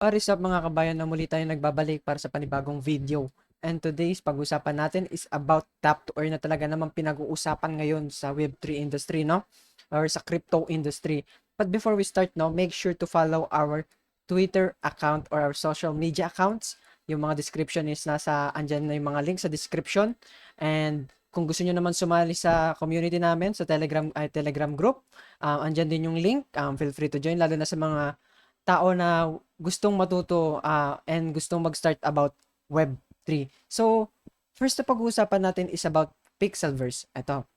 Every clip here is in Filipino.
What is up mga kabayan, na muli tayo nagbabalik para sa panibagong video. And today's pag-usapan natin is about tap to earn na talaga naman pinag-uusapan ngayon sa Web3 industry, no? Or sa crypto industry. But before we start, no, make sure to follow our Twitter account or our social media accounts. Yung mga description is andyan na yung mga link sa description. And kung gusto nyo naman sumali sa community namin, sa Telegram group, andyan din yung link. Feel free to join, lalo na sa mga tao na gustong matuto and gustong mag-start about Web3. So, first na pag-uusapan natin is about Pixelverse. Ito.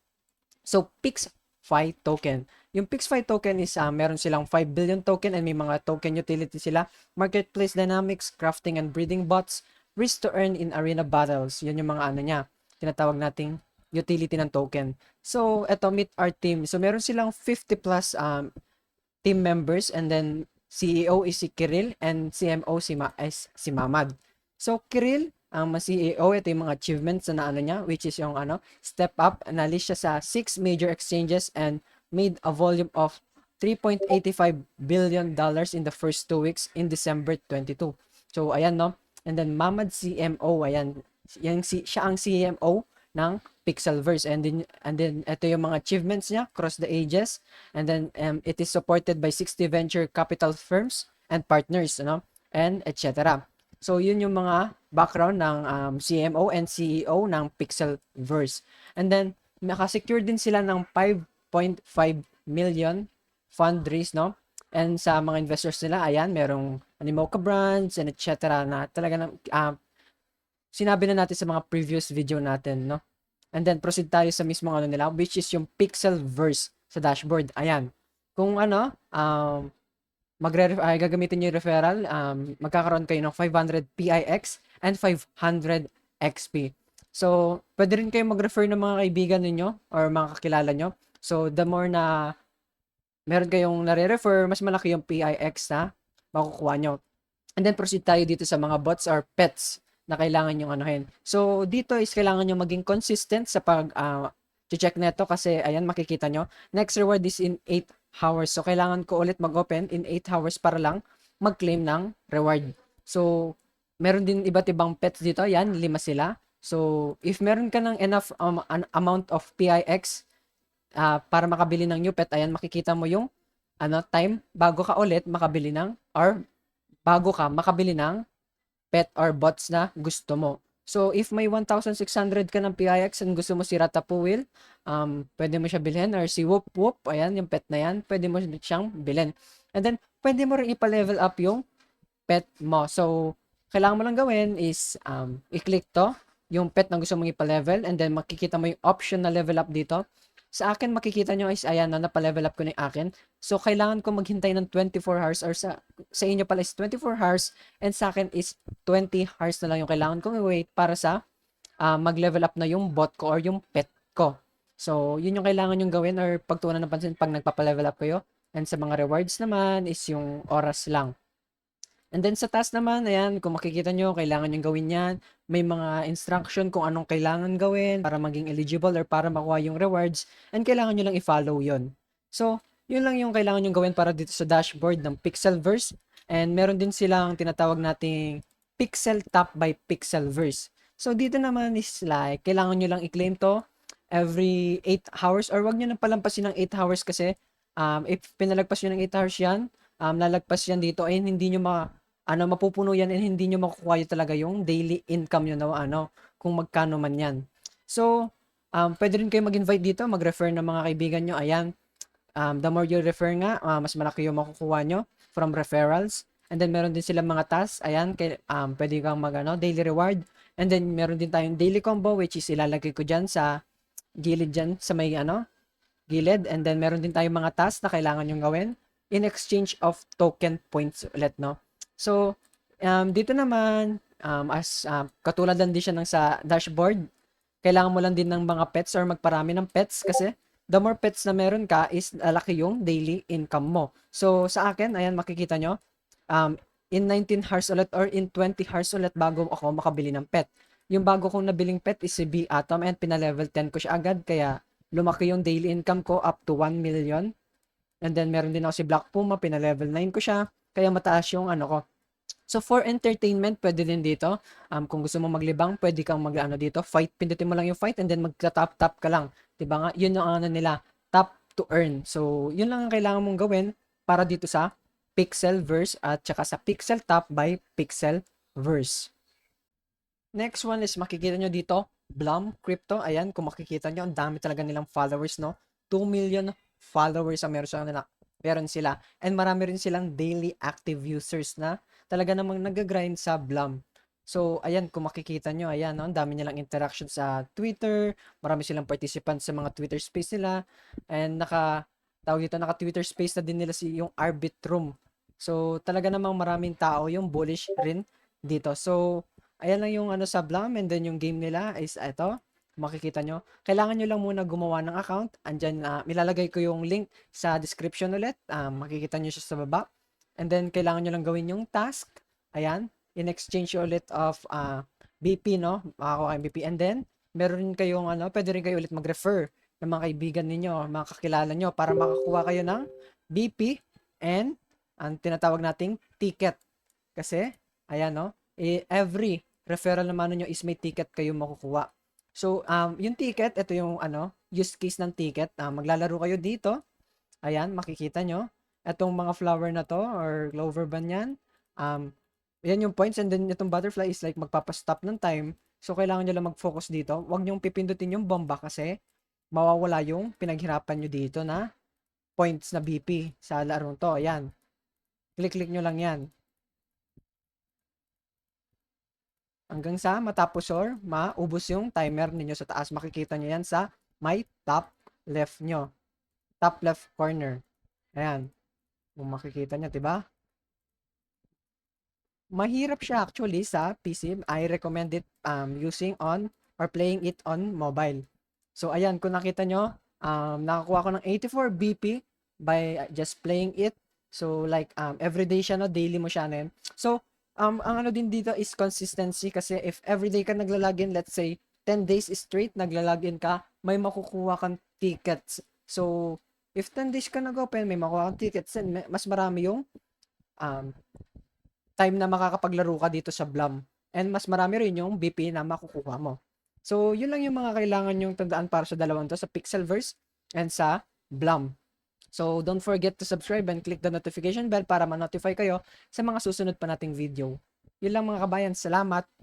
So, PixFi token. Yung PixFi token is meron silang 5 billion token and may mga token utility sila. Marketplace dynamics, crafting and breeding bots, risk to earn in arena battles. Yun yung mga ano niya. Tinatawag nating utility ng token. So, ito, meet our team. So, meron silang 50 plus team members, and then CEO is si Kiril and CMO si Mamad. So Kiril, ang CEO, ito yung mga achievements na ano niya, which is yung step up, analyze siya sa 6 major exchanges and made a volume of $3.85 billion in the first 2 weeks in December 22. So ayan, no. And then Mamad CMO, ayan, siya ang CMO ng Pixelverse, and then ito yung mga achievements niya across the ages, and then it is supported by 60 venture capital firms and partners, and etc. So yun yung mga background ng CMO and CEO ng Pixelverse. And then nakasecure din sila ng 5.5 million fundraise, no? And sa mga investors nila, ayan, merong Animoca Brands and etc. na talaga ng sinabi na natin sa mga previous video natin, no? And then proceed tayo sa mismong ano nila, which is yung Pixelverse sa dashboard. Ayan. Kung gagamitin niyo yung referral, magkakaroon kayo ng 500 PIX and 500 XP. So, pwede rin kayo mag-refer ng mga kaibigan ninyo or mga kakilala nyo. So, the more na meron kayong nare-refer, mas malaki yung PIX na makukuha nyo. And then proceed tayo dito sa mga bots or pets na kailangan yung anuhin. So dito is kailangan nyo maging consistent sa check neto, kasi ayan, makikita nyo. Next reward is in 8 hours. So kailangan ko ulit mag-open in 8 hours para lang mag-claim ng reward. So meron din iba't ibang pets dito. Yan, 5 sila. So if meron ka ng enough amount of PIX para makabili ng new pet, ayan, makikita mo yung time bago ka ulit makabili ng, or bago ka makabili ng pet or bots na gusto mo. So, if may 1,600 ka ng PIX and gusto mo si Ratapuil, pwede mo siya bilhin, or si Whoop Whoop, ayan, yung pet na yan, pwede mo siyang bilhin. And then, pwede mo rin ipa-level up yung pet mo. So, kailangan mo lang gawin is, i-click to, yung pet na gusto mong ipa-level, and then makikita mo yung option na level up dito. Sa akin, makikita nyo is, ayan, napa-level up ko na yung akin. So, kailangan ko maghintay ng 24 hours, or sa inyo pala is 24 hours, and sa akin is 20 hours na lang yung kailangan kong i-wait para sa mag-level up na yung bot ko or yung pet ko. So, yun yung kailangan yung gawin or pagtuunan ng pansin pag nagpapa-level up kayo. And sa mga rewards naman is yung oras lang. And then sa task naman, ayan, kung makikita nyo, kailangan nyo gawin yan. May mga instruction kung anong kailangan gawin para maging eligible or para makuha yung rewards. And kailangan nyo lang i-follow yon. So, yun lang yung kailangan nyo gawin para dito sa dashboard ng Pixelverse. And meron din silang tinatawag nating Pixel Top by Pixelverse. So, dito naman is like, kailangan nyo lang i-claim to every 8 hours, or wag nyo nang palampasin ng 8 hours kasi if pinalagpas nyo ng 8 hours yan, lalagpas yan dito ay hindi nyo mapupuno yan, and hindi nyo makukuha talaga yung daily income nyo na kung magkano man yan. So, pwede rin kayo mag-invite dito, mag-refer ng mga kaibigan nyo. Ayan, the more you refer nga, mas malaki yung makukuha nyo from referrals. And then, meron din silang mga tasks. Ayan, pwede kang daily reward. And then, meron din tayong daily combo, which is ilalagay ko dyan sa gilid dyan, sa may gilid. And then, meron din tayong mga tasks na kailangan yung gawin in exchange of token points ulit, no? So, dito naman, katulad lang din siya ng sa dashboard, kailangan mo lang din ng mga pets or magparami ng pets, kasi the more pets na meron ka is lalaki yung daily income mo. So, sa akin, ayan, makikita nyo, in 19 hours ulit or in 20 hours ulit bago ako makabili ng pet. Yung bago kong nabiling pet is si B-Atom, and pina-level 10 ko siya agad, kaya lumaki yung daily income ko up to 1 million. And then, meron din ako si Black Puma, pina-level 9 ko siya, kaya mataas yung ko, So for entertainment, pwede din dito. Kung gusto mo maglibang, pwede kang mag-ano dito, fight. Pindutin mo lang yung fight and then magta-tap-tap ka lang. 'Di ba nga? Yun yung ano nila, tap to earn. So, yun lang ang kailangan mong gawin para dito sa Pixelverse at saka sa Pixel Tap by Pixelverse. Next one is makikita nyo dito, Blum Crypto. Ayan, kung makikita nyo, ang dami talaga nilang followers, no? 2 million followers ang meron sila. And marami rin silang daily active users na talaga namang nag-grind sa Blum. So, ayan, kung makikita nyo, ayan, no? Ang dami nilang interaction sa Twitter. Marami silang participants sa mga Twitter space nila. And tawag dito, naka-Twitter space na din nila yung Arbitrum. So, talaga namang maraming tao yung bullish rin dito. So, ayan lang yung ano sa Blam and then yung game nila is ito. Makikita nyo. Kailangan nyo lang muna gumawa ng account. Andyan, nilalagay ko yung link sa description ulit. Makikita nyo siya sa baba. And then, kailangan nyo lang gawin yung task. Ayan. In exchange ulit of BP, no? Makakuha kayong BP. And then, meron kayong ano, pwede rin kayo ulit mag-refer ng mga kaibigan ninyo, mga kakilala nyo para makakuha kayo ng BP and ang tinatawag nating ticket. Kasi, ayan, no? Every referral naman nyo is may ticket kayo makukuha. So, yung ticket, ito yung ano, use case ng ticket. Maglalaro kayo dito. Ayan, makikita nyo. Itong mga flower na to or clover ba yan. Yan yung points and then itong butterfly is like magpapastop ng time. So, kailangan nyo lang mag-focus dito. Huwag nyo pipindutin yung bomba kasi mawawala yung pinaghirapan nyo dito na points na BP sa larong to. Ayan. Click-click nyo lang yan. Hanggang sa matapos or maubos yung timer ninyo sa taas. Makikita nyo yan sa may top left nyo. Top left corner. Ayan. Kung makikita nyo, diba? Mahirap siya actually sa PC. I recommend it using on or playing it on mobile. So, ayan. Kung nakita nyo, nakakuha ko ng 84 BP by just playing it. So, like, everyday siya, no? Daily mo siya, no? So, ang ano din dito is consistency kasi if everyday ka naglalagin, let's say 10 days straight naglalagin ka, may makukuha kang tickets. So, if 10 days ka nag-open, may makukuha kang tickets, then mas marami yung um, time na makakapaglaro ka dito sa Blum. And mas marami rin yung BP na makukuha mo. So, yun lang yung mga kailangan yung tandaan para sa dalawang to, sa Pixelverse and sa Blum. So, don't forget to subscribe and click the notification bell para ma-notify kayo sa mga susunod pa nating video. Yun lang mga kabayan. Salamat!